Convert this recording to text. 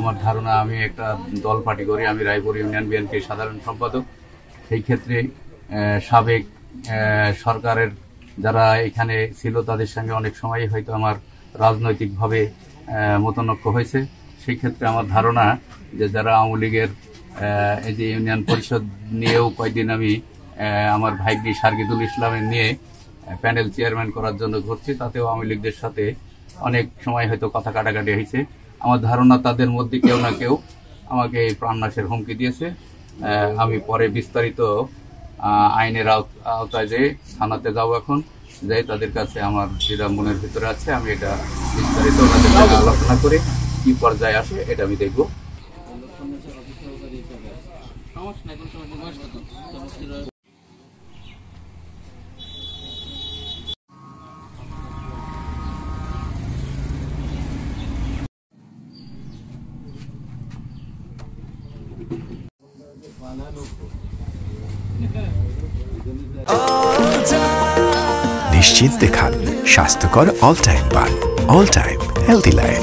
আমার ধারণা আমি একটা দল পার্টি করি, আমি রায়পুর ইউনিয়ন বিএনপির সাধারণ সম্পাদক। সেই ক্ষেত্রে সাবেক সরকারের যারা এখানে ছিল তাদের সঙ্গে অনেক সময় হয়তো আমার রাজনৈতিকভাবে মতনৈক্য হয়েছে। সেই ক্ষেত্রে আমার ধারণা যে যারা আওয়ামী লীগের এই যে ইউনিয়ন পরিষদ নিয়েও কয়েকদিন আমি আমার ভাইগি সার্গিদুল ইসলামের নিয়ে প্যানেল চেয়ারম্যান করার জন্য ঘুরছি, তাতেও আওয়ামী লীগদের সাথে অনেক সময় হয়তো কথা কাটাকাটি হয়েছে। আমার ধারণা তাদের মধ্যে কেউ না কেউ আমাকে এই প্রাণনাশের হুমকি দিয়েছে। আমি পরে বিস্তারিত আইনের আওতায় যেয়ে থানাতে যাবো, এখন যাই তাদের কাছে আমার যেটা মনের ভিতরে আছে আমি এটা বিস্তারিত ওনাদের সাথে আলোচনা করে কি পর্যায়ে আসে এটা আমি দেখব। নিশ্চিন্তে খান স্বাস্থ্যকর অল টাইম পান। All time healthy life.